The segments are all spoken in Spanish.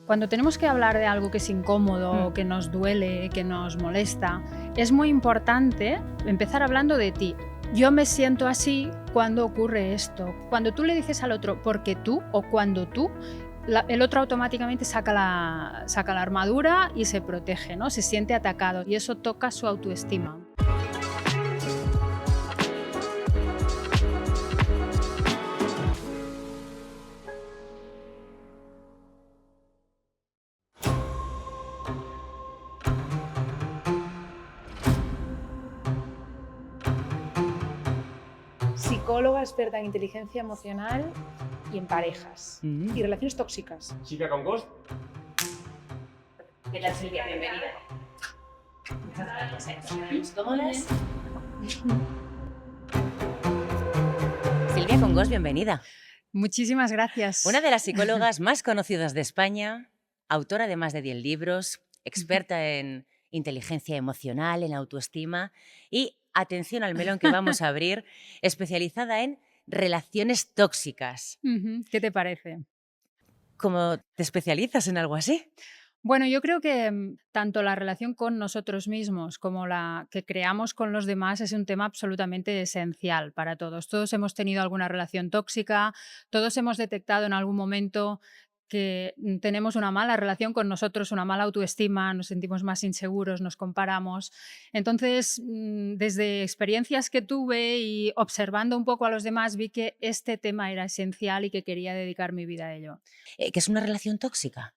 Cuando tenemos que hablar de algo que es incómodo, Mm. que nos duele, que nos molesta, es muy importante empezar hablando de ti. Yo me siento así cuando ocurre esto. Cuando tú le dices al otro porque tú o cuando tú, el otro automáticamente saca la armadura y se protege, ¿no? Se siente atacado y eso toca su autoestima. Psicóloga experta en inteligencia emocional y en parejas. Mm. Y relaciones tóxicas. Chica con Ghost. ¿Qué tal, Silvia? Bienvenida. Muchas gracias. ¿Cómodas? Silvia Congos, bienvenida. Muchísimas gracias. Una de las psicólogas más conocidas de España, autora de más de 10 libros, experta en inteligencia emocional, en autoestima y, atención al melón que vamos a abrir, especializada en relaciones tóxicas. ¿Qué te parece? ¿Cómo te especializas en algo así? Bueno, yo creo que tanto la relación con nosotros mismos como la que creamos con los demás es un tema absolutamente esencial para todos. Todos hemos tenido alguna relación tóxica, todos hemos detectado en algún momento que tenemos una mala relación con nosotros, una mala autoestima, nos sentimos más inseguros, nos comparamos. Entonces, desde experiencias que tuve y observando un poco a los demás, vi que este tema era esencial y que quería dedicar mi vida a ello. ¿Qué es una relación tóxica?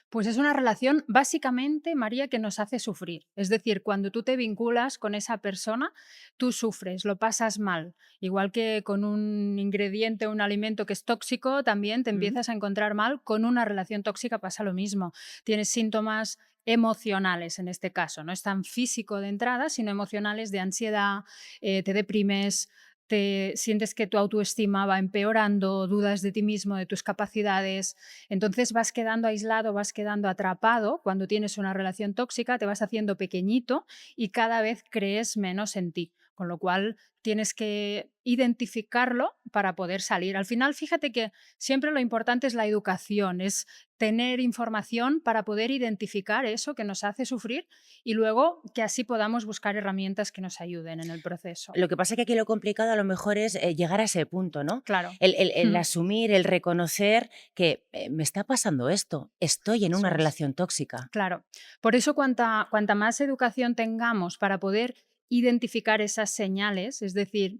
Pues es una relación básicamente, María, que nos hace sufrir. Es decir, cuando tú te vinculas con esa persona, tú sufres, lo pasas mal. Igual que con un ingrediente, un alimento que es tóxico, también te Mm. empiezas a encontrar mal. Con una relación tóxica pasa lo mismo. Tienes síntomas emocionales en este caso, no es tan físico de entrada, sino emocionales de ansiedad, te deprimes, te sientes que tu autoestima va empeorando, dudas de ti mismo, de tus capacidades. Entonces vas quedando aislado, vas quedando atrapado. Cuando tienes una relación tóxica te vas haciendo pequeñito y cada vez crees menos en ti, con lo cual tienes que identificarlo para poder salir. Al final, fíjate que siempre lo importante es la educación, es tener información para poder identificar eso que nos hace sufrir y luego que así podamos buscar herramientas que nos ayuden en el proceso. Lo que pasa es que aquí lo complicado a lo mejor es llegar a ese punto, ¿no? Claro. El asumir, el reconocer que me está pasando esto, estoy en Eso una es. relación tóxica. Claro. Por eso cuanta más educación tengamos para poder identificar esas señales, es decir,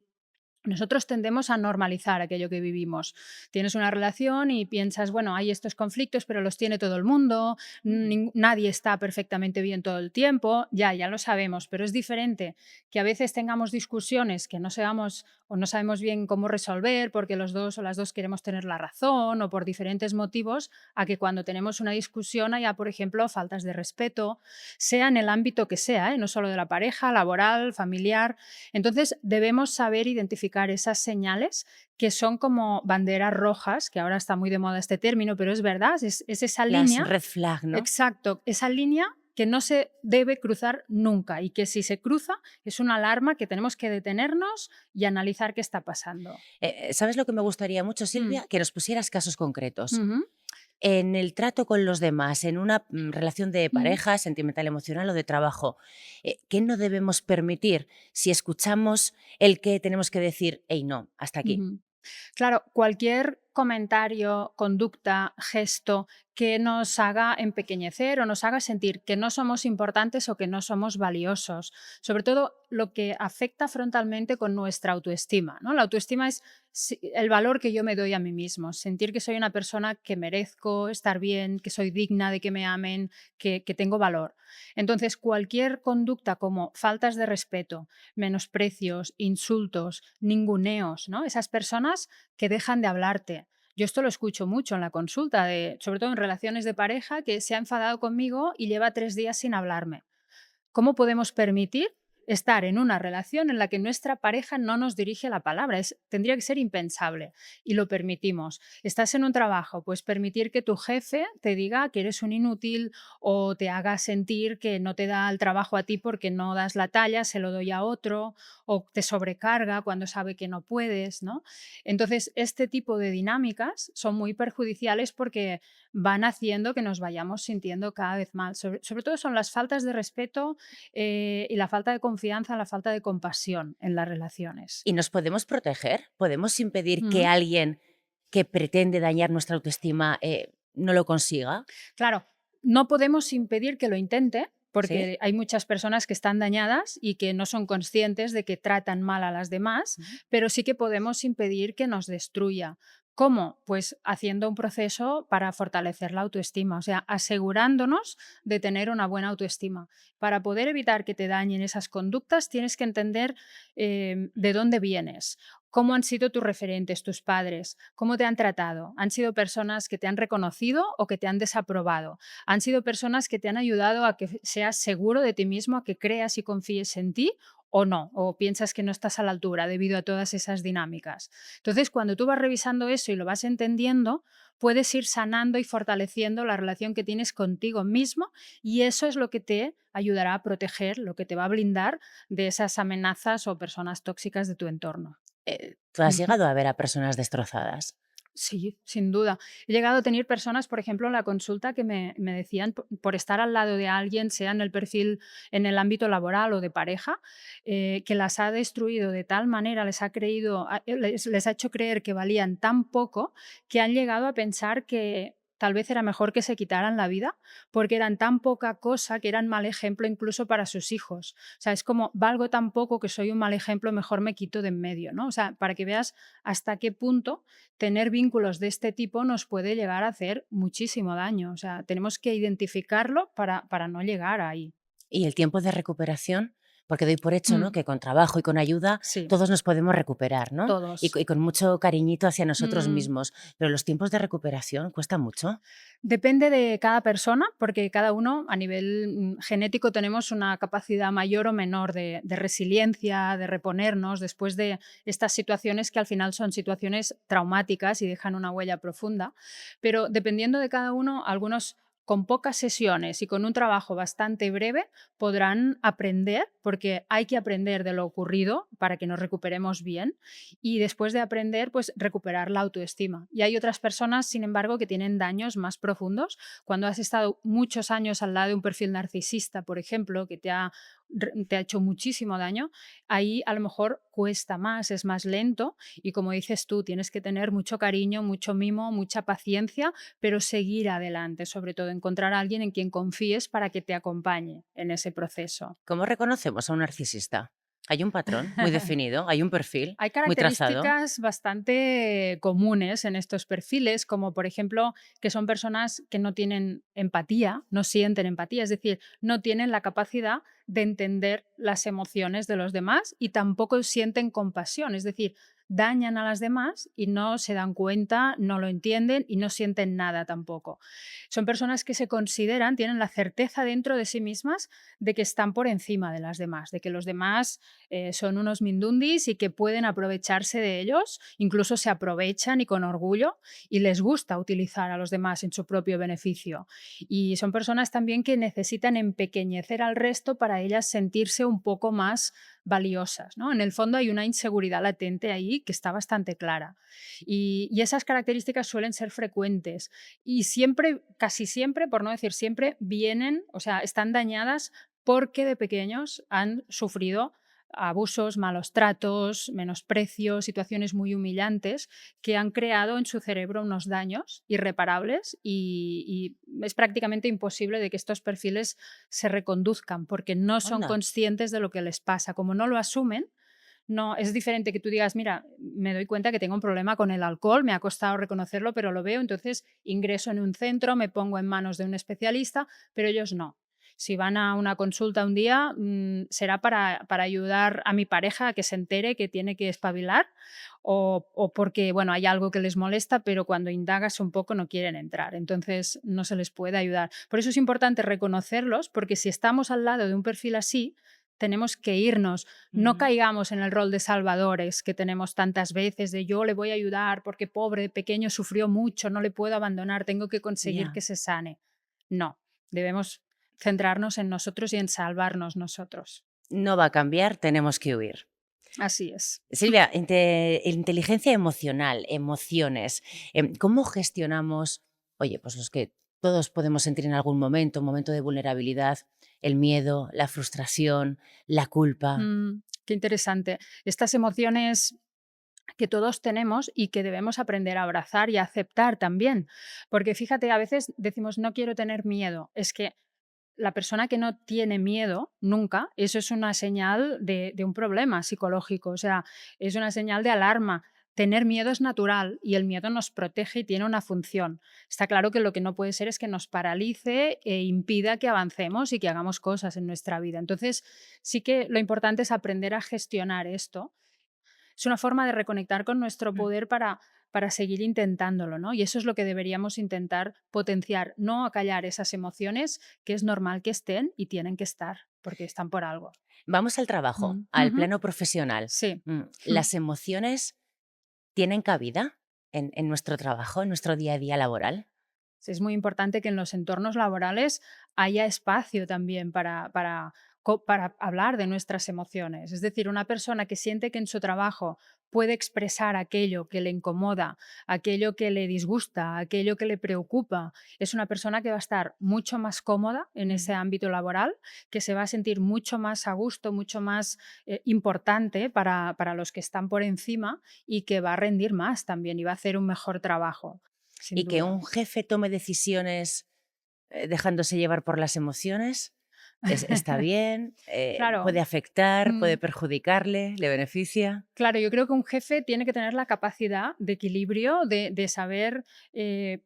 nosotros tendemos a normalizar aquello que vivimos. Tienes una relación y piensas, bueno, hay estos conflictos, pero los tiene todo el mundo, nadie está perfectamente bien todo el tiempo, ya lo sabemos, pero es diferente que a veces tengamos discusiones que no sabemos o no sabemos bien cómo resolver porque los dos o las dos queremos tener la razón o por diferentes motivos, a que cuando tenemos una discusión haya, por ejemplo, faltas de respeto, sea en el ámbito que sea, no solo de la pareja, laboral, familiar. Entonces debemos saber identificar esas señales que son como banderas rojas, que ahora está muy de moda este término, pero es verdad, es esa Las línea, red flag, ¿no? exacto, esa línea que no se debe cruzar nunca y que si se cruza es una alarma que tenemos que detenernos y analizar qué está pasando. ¿Sabes lo que me gustaría mucho, Mm. Silvia? Que nos pusieras casos concretos. Ujú. En el trato con los demás, en una relación de Ujú. pareja, sentimental, emocional o de trabajo, ¿qué no debemos permitir si escuchamos el que tenemos que decir, hey, no, hasta aquí? Ujú. Claro, cualquier comentario, conducta, gesto que nos haga empequeñecer o nos haga sentir que no somos importantes o que no somos valiosos. Sobre todo lo que afecta frontalmente con nuestra autoestima, ¿no? La autoestima es el valor que yo me doy a mí mismo, sentir que soy una persona que merezco estar bien, que soy digna de que me amen, que tengo valor. Entonces, cualquier conducta como faltas de respeto, menosprecios, insultos, ninguneos, ¿no? Esas personas que dejan de hablarte. Yo esto lo escucho mucho en la consulta, sobre todo en relaciones de pareja, que se ha enfadado conmigo y lleva 3 días sin hablarme. ¿Cómo podemos permitir estar en una relación en la que nuestra pareja no nos dirige la palabra? Tendría que ser impensable y lo permitimos. Estás en un trabajo, pues permitir que tu jefe te diga que eres un inútil o te haga sentir que no te da el trabajo a ti porque no das la talla, se lo doy a otro, o te sobrecarga cuando sabe que no puedes, ¿no? Entonces, este tipo de dinámicas son muy perjudiciales porque van haciendo que nos vayamos sintiendo cada vez mal. Sobre todo son las faltas de respeto y la falta de confianza, la falta de compasión en las relaciones. ¿Y nos podemos proteger? ¿Podemos impedir que Ujú. alguien que pretende dañar nuestra autoestima no lo consiga? Claro, no podemos impedir que lo intente, ¿Sí? porque hay muchas personas que están dañadas y que no son conscientes de que tratan mal a las demás, Ujú. pero sí que podemos impedir que nos destruya. ¿Cómo? Pues haciendo un proceso para fortalecer la autoestima, o sea, asegurándonos de tener una buena autoestima. Para poder evitar que te dañen esas conductas, tienes que entender de dónde vienes, cómo han sido tus referentes, tus padres, cómo te han tratado. ¿Han sido personas que te han reconocido o que te han desaprobado? ¿Han sido personas que te han ayudado a que seas seguro de ti mismo, a que creas y confíes en ti? ¿O no? ¿O piensas que no estás a la altura debido a todas esas dinámicas? Entonces, cuando tú vas revisando eso y lo vas entendiendo, puedes ir sanando y fortaleciendo la relación que tienes contigo mismo, y eso es lo que te ayudará a proteger, lo que te va a blindar de esas amenazas o personas tóxicas de tu entorno. ¿Tú has Ujú. llegado a ver a personas destrozadas? Sí, sin duda. He llegado a tener personas, por ejemplo, en la consulta que me decían por estar al lado de alguien, sea en el perfil, en el ámbito laboral o de pareja, que las ha destruido de tal manera, les ha hecho creer que valían tan poco que han llegado a pensar que tal vez era mejor que se quitaran la vida porque eran tan poca cosa que eran mal ejemplo incluso para sus hijos. O sea, es como, valgo tan poco que soy un mal ejemplo, mejor me quito de en medio, ¿no? O sea, para que veas hasta qué punto tener vínculos de este tipo nos puede llegar a hacer muchísimo daño. O sea, tenemos que identificarlo para no llegar ahí. ¿Y el tiempo de recuperación? Porque doy por hecho, ¿no?, Mm, que con trabajo y con ayuda sí, todos nos podemos recuperar, ¿no? todos. Y con mucho cariñito hacia nosotros Mm, mismos. Pero los tiempos de recuperación cuesta mucho. Depende de cada persona, porque cada uno a nivel genético tenemos una capacidad mayor o menor de resiliencia, de reponernos después de estas situaciones que al final son situaciones traumáticas y dejan una huella profunda. Pero dependiendo de cada uno, algunos con pocas sesiones y con un trabajo bastante breve podrán aprender, porque hay que aprender de lo ocurrido para que nos recuperemos bien y después de aprender, pues recuperar la autoestima. Y hay otras personas, sin embargo, que tienen daños más profundos. Cuando has estado muchos años al lado de un perfil narcisista, por ejemplo, que te ha hecho muchísimo daño, ahí a lo mejor cuesta más, es más lento y como dices tú, tienes que tener mucho cariño, mucho mimo, mucha paciencia, pero seguir adelante, sobre todo encontrar a alguien en quien confíes para que te acompañe en ese proceso. ¿Cómo reconocemos a un narcisista? ¿Hay un patrón muy definido? ¿Hay un perfil Hay muy trazado? características bastante comunes en estos perfiles, como por ejemplo que son personas que no tienen empatía, no sienten empatía, es decir, no tienen la capacidad de entender las emociones de los demás y tampoco sienten compasión, es decir, dañan a las demás y no se dan cuenta, no lo entienden y no sienten nada tampoco. Son personas que se consideran, tienen la certeza dentro de sí mismas de que están por encima de las demás, de que los demás son unos mindundis y que pueden aprovecharse de ellos, incluso se aprovechan y con orgullo y les gusta utilizar a los demás en su propio beneficio. Y son personas también que necesitan empequeñecer al resto para ellas sentirse un poco más valiosas, ¿no? En el fondo hay una inseguridad latente ahí que está bastante clara. Y esas características suelen ser frecuentes y siempre, casi siempre, por no decir siempre, vienen, o sea, están dañadas porque de pequeños han sufrido abusos, malos tratos, menosprecios, situaciones muy humillantes que han creado en su cerebro unos daños irreparables y es prácticamente imposible de que estos perfiles se reconduzcan porque no son Anda. conscientes de lo que les pasa. Como no lo asumen, no, es diferente que tú digas, mira, me doy cuenta que tengo un problema con el alcohol, me ha costado reconocerlo, pero lo veo, entonces ingreso en un centro, me pongo en manos de un especialista, pero ellos no. Si van a una consulta un día, será para ayudar a mi pareja a que se entere que tiene que espabilar o porque, bueno, hay algo que les molesta, pero cuando indagas un poco no quieren entrar. Entonces no se les puede ayudar. Por eso es importante reconocerlos, porque si estamos al lado de un perfil así, tenemos que irnos, no Ujú. caigamos en el rol de salvadores que tenemos tantas veces, de yo le voy a ayudar porque pobre, pequeño, sufrió mucho, no le puedo abandonar, tengo que conseguir Ya. que se sane. No, debemos centrarnos en nosotros y en salvarnos nosotros. No va a cambiar, tenemos que huir. Así es. Silvia, inteligencia emocional, emociones. ¿Cómo gestionamos Oye, pues los que todos podemos sentir en algún momento, un momento de vulnerabilidad, el miedo, la frustración, la culpa. Qué interesante. Estas emociones que todos tenemos y que debemos aprender a abrazar y a aceptar también. Porque fíjate, a veces decimos, no quiero tener miedo. Es que la persona que no tiene miedo nunca, eso es una señal de un problema psicológico, o sea, es una señal de alarma. Tener miedo es natural y el miedo nos protege y tiene una función. Está claro que lo que no puede ser es que nos paralice e impida que avancemos y que hagamos cosas en nuestra vida. Entonces, sí que lo importante es aprender a gestionar esto. Es una forma de reconectar con nuestro Mm. poder para seguir intentándolo, ¿no? Y eso es lo que deberíamos intentar potenciar, no acallar esas emociones que es normal que estén y tienen que estar, porque están por algo. Vamos al trabajo, al Ujú. plano profesional. Sí. ¿Las emociones tienen cabida en nuestro trabajo, en nuestro día a día laboral? Es muy importante que en los entornos laborales haya espacio también para hablar de nuestras emociones. Es decir, una persona que siente que en su trabajo puede expresar aquello que le incomoda, aquello que le disgusta, aquello que le preocupa, es una persona que va a estar mucho más cómoda en ese Mm. ámbito laboral, que se va a sentir mucho más a gusto, mucho más importante para los que están por encima y que va a rendir más también y va a hacer un mejor trabajo, sin ¿Y que duda. un jefe tome decisiones dejándose llevar por las emociones? ¿Está bien? Claro, ¿Puede afectar? mm, ¿Puede perjudicarle? ¿Le beneficia? claro, yo creo que un jefe tiene que tener la capacidad de equilibrio, de saber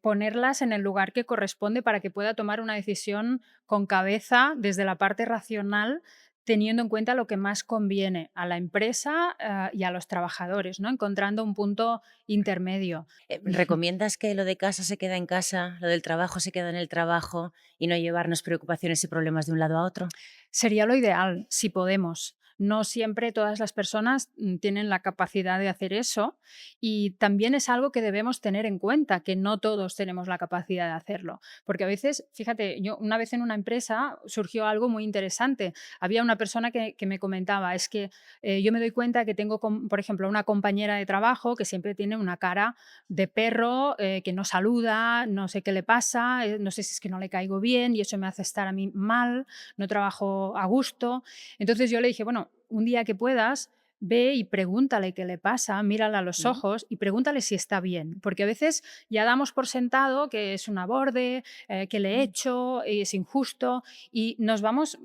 ponerlas en el lugar que corresponde para que pueda tomar una decisión con cabeza desde la parte racional, teniendo en cuenta lo que más conviene a la empresa y a los trabajadores, ¿no? Encontrando un punto intermedio. ¿Recomiendas que lo de casa se queda en casa, lo del trabajo se queda en el trabajo y no llevarnos preocupaciones y problemas de un lado a otro? Sería lo ideal, si podemos. No siempre todas las personas tienen la capacidad de hacer eso y también es algo que debemos tener en cuenta, que no todos tenemos la capacidad de hacerlo. Porque a veces, fíjate, yo una vez en una empresa surgió algo muy interesante. Había una persona que me comentaba, es que yo me doy cuenta que tengo, por ejemplo, una compañera de trabajo que siempre tiene una cara de perro, que no saluda, no sé qué le pasa, no sé si es que no le caigo bien y eso me hace estar a mí mal, no trabajo a gusto. Entonces yo le dije, bueno, un día que puedas, ve y pregúntale qué le pasa, mírala a los Mm. ojos y pregúntale si está bien, porque a veces ya damos por sentado que es un borde, que le he Mm. hecho, es injusto y vamos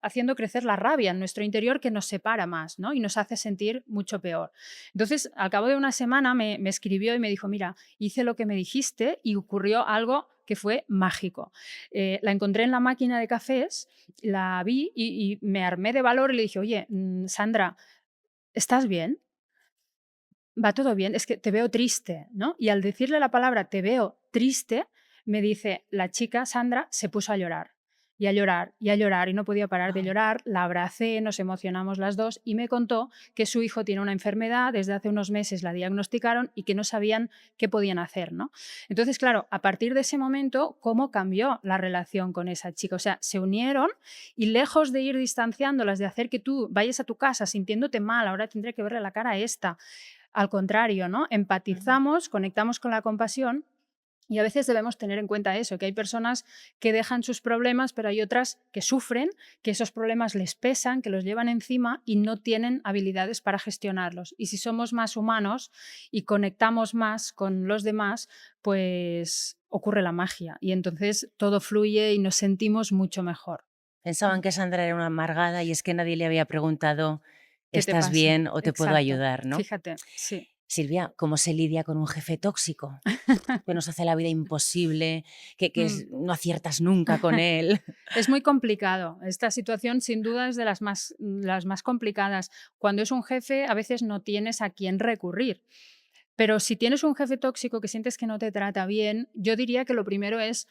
haciendo crecer la rabia en nuestro interior que nos separa más, ¿no? Y nos hace sentir mucho peor. Entonces, al cabo de una semana me escribió y me dijo, mira, hice lo que me dijiste y ocurrió algo que fue mágico. La encontré en la máquina de cafés, la vi y me armé de valor y le dije, oye, Sandra, ¿estás bien? ¿Va todo bien? Es que te veo triste, ¿no? Y al decirle la palabra te veo triste, me dice, la chica Sandra se puso a llorar. Y a llorar, y a llorar, y no podía parar de Guau. llorar, la abracé, nos emocionamos las dos y me contó que su hijo tiene una enfermedad, desde hace unos meses la diagnosticaron y que no sabían qué podían hacer, ¿no? Entonces, claro, a partir de ese momento, ¿cómo cambió la relación con esa chica? O sea, se unieron y lejos de ir distanciándolas, de hacer que tú vayas a tu casa sintiéndote mal, ahora tendré que verle la cara a esta, al contrario, ¿no? Mm. Empatizamos, conectamos con la compasión y a veces debemos tener en cuenta eso, que hay personas que dejan sus problemas, pero hay otras que sufren, que esos problemas les pesan, que los llevan encima y no tienen habilidades para gestionarlos. Y si somos más humanos y conectamos más con los demás, pues ocurre la magia y entonces todo fluye y nos sentimos mucho mejor. Pensaban que Sandra era una amargada y es que nadie le había preguntado, ¿Qué te ¿estás pasa? bien o te puedo Exacto. ayudar? ¿No? Fíjate, sí. Silvia, ¿cómo se lidia con un jefe tóxico? Que nos hace la vida imposible, Mm. no aciertas nunca con él. Es muy complicado. Esta situación sin duda es de las más complicadas. Cuando es un jefe, a veces no tienes a quién recurrir. Pero si tienes un jefe tóxico que sientes que no te trata bien, yo diría que lo primero es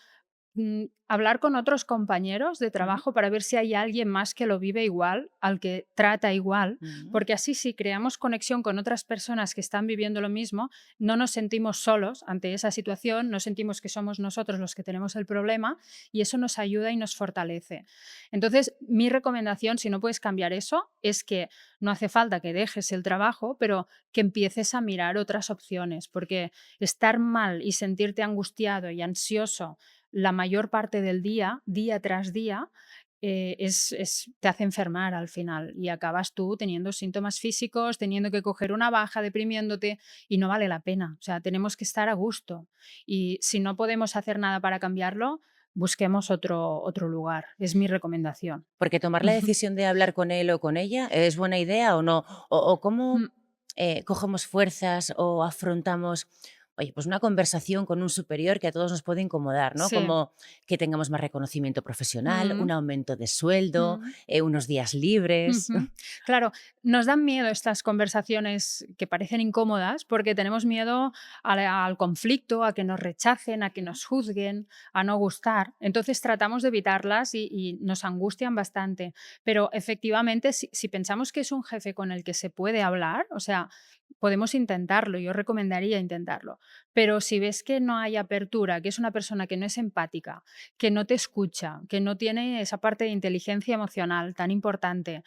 Hablar con otros compañeros de Ujú, trabajo para ver si hay alguien más que lo vive igual, al que trata igual, ujú. porque así si creamos conexión con otras personas que están viviendo lo mismo, no nos sentimos solos ante esa situación, no sentimos que somos nosotros los que tenemos el problema y eso nos ayuda y nos fortalece. Entonces, mi recomendación, si no puedes cambiar eso, es que no hace falta que dejes el trabajo, pero que empieces a mirar otras opciones, porque estar mal y sentirte angustiado y ansioso la mayor parte del día, día tras día, te hace enfermar al final y acabas tú teniendo síntomas físicos, teniendo que coger una baja, deprimiéndote y no vale la pena. O sea, tenemos que estar a gusto y si no podemos hacer nada para cambiarlo, busquemos otro lugar. Es mi recomendación. Porque tomar la decisión de hablar con él o con ella, ¿es buena idea o no? O cómo, Mm, cogemos fuerzas o afrontamos, oye, pues una conversación con un superior que a todos nos puede incomodar, ¿no? sí. Como que tengamos más reconocimiento profesional, un Mm, aumento de sueldo, mm. unos días libres. Ujú. Claro, nos dan miedo estas conversaciones que parecen incómodas porque tenemos miedo al conflicto, a que nos rechacen, a que nos juzguen, a no gustar. Entonces tratamos de evitarlas y nos angustian bastante. Pero efectivamente, si pensamos que es un jefe con el que se puede hablar, o sea, podemos intentarlo, yo recomendaría intentarlo. Pero si ves que no hay apertura, que es una persona que no es empática, que no te escucha, que no tiene esa parte de inteligencia emocional tan importante,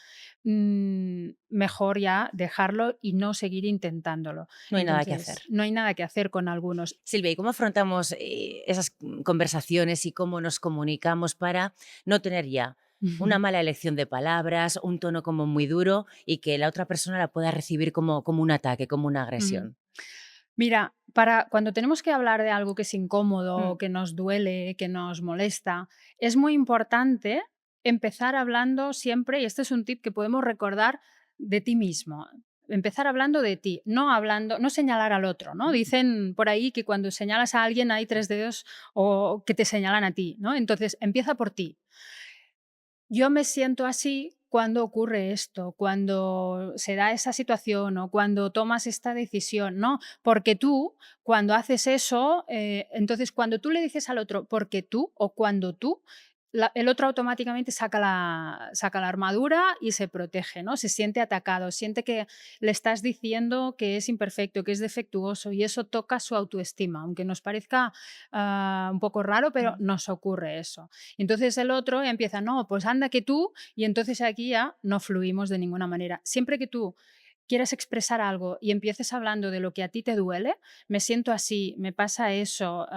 mejor ya dejarlo y no seguir intentándolo. No hay nada que hacer. Entonces, no hay nada que hacer con algunos. Silvia, ¿y cómo afrontamos esas conversaciones y cómo nos comunicamos para no tener ya una mala elección de palabras, un tono como muy duro y que la otra persona la pueda recibir como un ataque, como una Ujú. agresión? Mira, para cuando tenemos que hablar de algo que es incómodo, Mm, que nos duele, que nos molesta, es muy importante empezar hablando siempre, y este es un tip que podemos recordar de ti mismo. Empezar hablando de ti, no señalar al otro, ¿no? mm. Dicen por ahí que cuando señalas a alguien hay tres dedos o que te señalan a ti, ¿no? Entonces, empieza por ti. Yo me siento así cuando ocurre esto, cuando se da esa situación o cuando tomas esta decisión, ¿no? Porque tú, cuando haces eso, entonces cuando tú le dices al otro, porque tú o cuando tú, el otro automáticamente saca la armadura y se protege, ¿no? Se siente atacado, siente que le estás diciendo que es imperfecto, que es defectuoso y eso toca su autoestima, aunque nos parezca un poco raro, pero Mm. nos ocurre eso. Entonces el otro empieza, no, pues anda que tú, y entonces aquí ya no fluimos de ninguna manera. Siempre que tú quieres expresar algo y empieces hablando de lo que a ti te duele, me siento así, me pasa eso,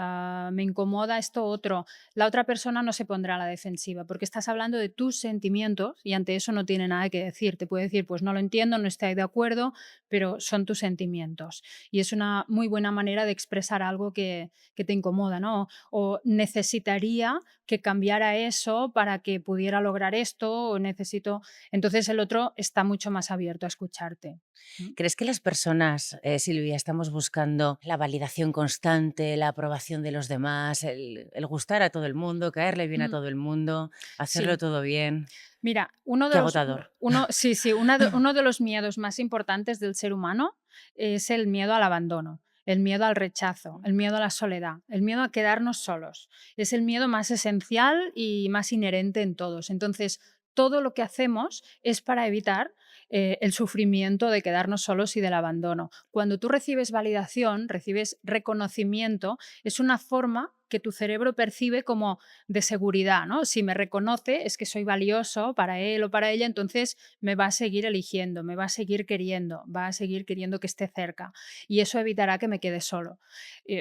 me incomoda esto otro, la otra persona no se pondrá a la defensiva porque estás hablando de tus sentimientos y ante eso no tiene nada que decir. Te puede decir, pues no lo entiendo, no estoy de acuerdo, pero son tus sentimientos. Y es una muy buena manera de expresar algo que te incomoda, ¿no? O necesitaría que cambiara eso para que pudiera lograr esto, o necesito. Entonces el otro está mucho más abierto a escucharte. ¿Mm? ¿Crees que las personas, Silvia, estamos buscando la validación constante, la aprobación de los demás, el gustar a todo el mundo, caerle bien a Mm, todo el mundo, hacerlo sí. todo bien? Mira, Qué agotador. sí, sí, uno de los miedos más importantes del ser humano es el miedo al abandono, el miedo al rechazo, el miedo a la soledad, el miedo a quedarnos solos. Es el miedo más esencial y más inherente en todos. Entonces, todo lo que hacemos es para evitar el sufrimiento de quedarnos solos y del abandono. Cuando tú recibes validación, recibes reconocimiento, es una forma que tu cerebro percibe como de seguridad, ¿no? Si me reconoce es que soy valioso para él o para ella, entonces me va a seguir eligiendo, me va a seguir queriendo, va a seguir queriendo que esté cerca y eso evitará que me quede solo.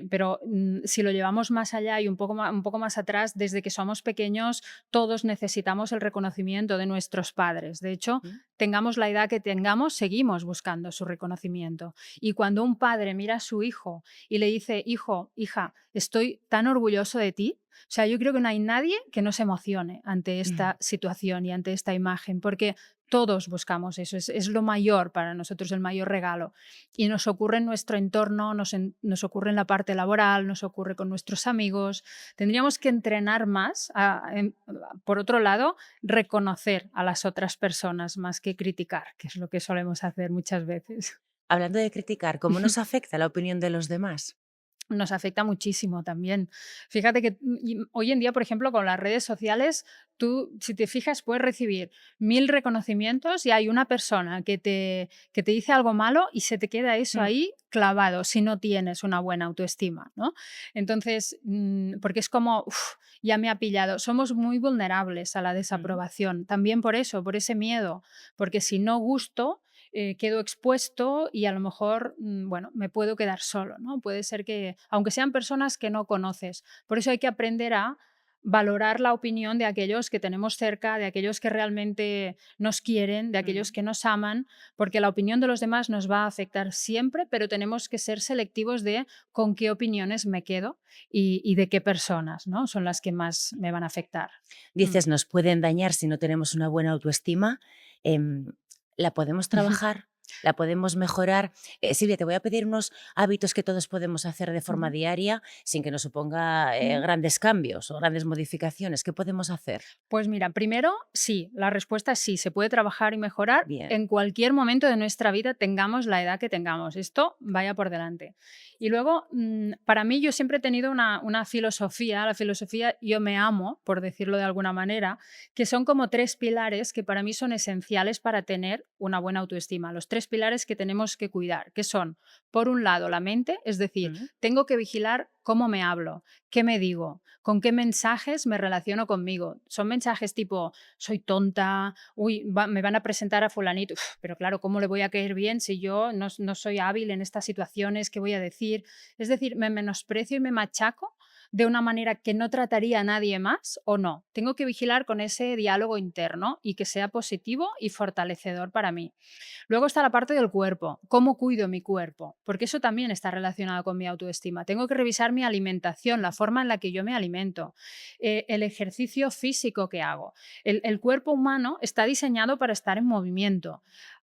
Pero si lo llevamos más allá y un poco más atrás, desde que somos pequeños todos necesitamos el reconocimiento de nuestros padres. De hecho, Mm. tengamos la edad que tengamos, seguimos buscando su reconocimiento. Y cuando un padre mira a su hijo y le dice, hijo, hija, estoy tan orgulloso de ti. O sea, yo creo que no hay nadie que no se emocione ante esta situación y ante esta imagen, porque todos buscamos eso, es lo mayor para nosotros, el mayor regalo. Y nos ocurre en nuestro entorno, nos ocurre en la parte laboral, nos ocurre con nuestros amigos. Tendríamos que entrenar más, por otro lado, reconocer a las otras personas más que criticar, que es lo que solemos hacer muchas veces. Hablando de criticar, ¿cómo nos afecta la opinión de los demás? nos afecta muchísimo también. Fíjate que hoy en día, por ejemplo, con las redes sociales, tú, si te fijas, puedes recibir 1000 reconocimientos y hay una persona que te dice algo malo y se te queda eso Mm, ahí clavado si no tienes una buena autoestima, ¿no? Entonces, porque es como, "Uf, ya me ha pillado". Somos muy vulnerables a la ujú. desaprobación. También por eso, por ese miedo, porque si no gusto, quedo expuesto y a lo mejor, bueno, me puedo quedar solo, ¿no? Puede ser que, aunque sean personas que no conoces, por eso hay que aprender a valorar la opinión de aquellos que tenemos cerca, de aquellos que realmente nos quieren, de aquellos Ujú. que nos aman, porque la opinión de los demás nos va a afectar siempre, pero tenemos que ser selectivos de con qué opiniones me quedo y de qué personas, ¿no? Son las que más me van a afectar. Mm. Dices, nos pueden dañar si no tenemos una buena autoestima. em, ¿La podemos trabajar? ¿La podemos mejorar? Silvia, te voy a pedir unos hábitos que todos podemos hacer de forma Ujú, diaria sin que nos suponga ujú. grandes cambios o grandes modificaciones. ¿Qué podemos hacer? Pues mira, primero, sí, la respuesta es sí, se puede trabajar y mejorar Bien. en cualquier momento de nuestra vida, tengamos la edad que tengamos. Esto vaya por delante. Y luego, para mí, yo siempre he tenido una filosofía, la filosofía yo me amo, por decirlo de alguna manera, que son como 3 pilares que para mí son esenciales para tener una buena autoestima. Los 3 pilares que tenemos que cuidar, que son, por un lado, la mente, es decir, Mm. tengo que vigilar cómo me hablo, qué me digo, con qué mensajes me relaciono conmigo. Son mensajes tipo, soy tonta, uy, me van a presentar a fulanito, uf, pero claro, ¿cómo le voy a caer bien si yo no soy hábil en estas situaciones? ¿Qué voy a decir? Es decir, me menosprecio y me machaco de una manera que no trataría a nadie más o no. Tengo que vigilar con ese diálogo interno y que sea positivo y fortalecedor para mí. Luego está la parte del cuerpo, cómo cuido mi cuerpo, porque eso también está relacionado con mi autoestima. Tengo que revisar mi alimentación, la forma en la que yo me alimento, el ejercicio físico que hago. El cuerpo humano está diseñado para estar en movimiento.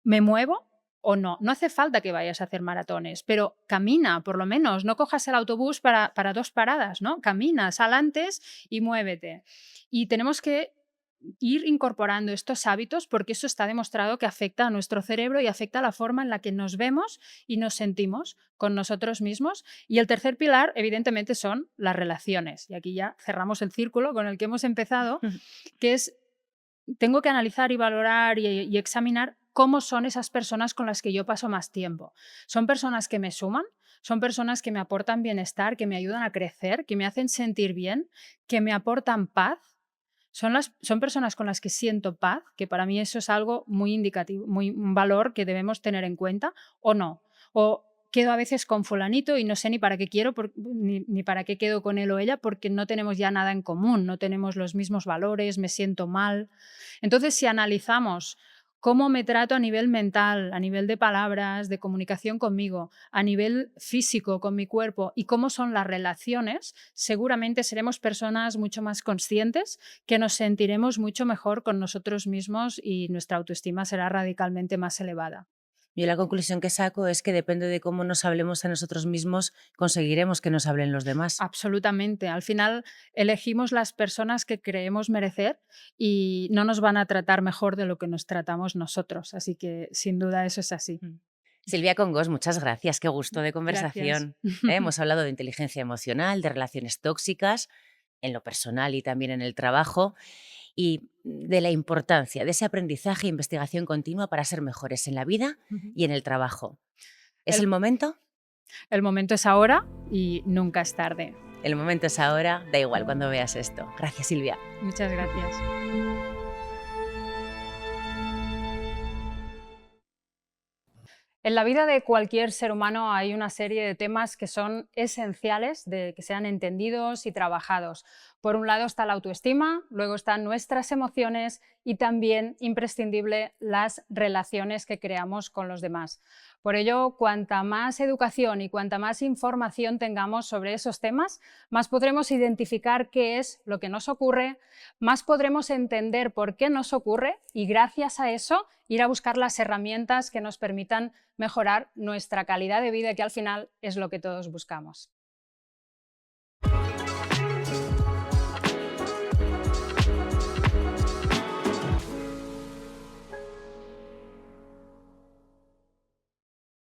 ¿Me muevo? O no, no hace falta que vayas a hacer maratones, pero camina, por lo menos, no cojas el autobús para 2 paradas, ¿no? Camina, sal antes y muévete. Y tenemos que ir incorporando estos hábitos porque eso está demostrado que afecta a nuestro cerebro y afecta a la forma en la que nos vemos y nos sentimos con nosotros mismos. Y el tercer pilar, evidentemente, son las relaciones. Y aquí ya cerramos el círculo con el que hemos empezado, que es, tengo que analizar y valorar y examinar cómo son esas personas con las que yo paso más tiempo. ¿Son personas que me suman? ¿Son personas que me aportan bienestar, que me ayudan a crecer, que me hacen sentir bien, que me aportan paz? Son personas con las que siento paz, que para mí eso es algo muy indicativo, un valor que debemos tener en cuenta, o no. O quedo a veces con fulanito y no sé ni para qué quiero, ni para qué quedo con él o ella, porque no tenemos ya nada en común, no tenemos los mismos valores, me siento mal. Entonces, si analizamos cómo me trato a nivel mental, a nivel de palabras, de comunicación conmigo, a nivel físico con mi cuerpo y cómo son las relaciones, seguramente seremos personas mucho más conscientes, que nos sentiremos mucho mejor con nosotros mismos y nuestra autoestima será radicalmente más elevada. Yo la conclusión que saco es que depende de cómo nos hablemos a nosotros mismos, conseguiremos que nos hablen los demás. Absolutamente. Al final elegimos las personas que creemos merecer y no nos van a tratar mejor de lo que nos tratamos nosotros. Así que sin duda eso es así. Mm. Silvia Congos, muchas gracias, qué gusto de Gracias. conversación. Hemos hablado de inteligencia emocional, de relaciones tóxicas, en lo personal y también en el trabajo, y de la importancia de ese aprendizaje e investigación continua para ser mejores en la vida y en el trabajo. ¿Es El, el momento? el momento es ahora y nunca es tarde. El momento es ahora, da igual cuando veas esto. Gracias, Silvia. Muchas gracias. En la vida de cualquier ser humano hay una serie de temas que son esenciales de que sean entendidos y trabajados. Por un lado está la autoestima, luego están nuestras emociones y también, imprescindible, las relaciones que creamos con los demás. Por ello, cuanta más educación y cuanta más información tengamos sobre esos temas, más podremos identificar qué es lo que nos ocurre, más podremos entender por qué nos ocurre y gracias a eso ir a buscar las herramientas que nos permitan mejorar nuestra calidad de vida, que al final es lo que todos buscamos.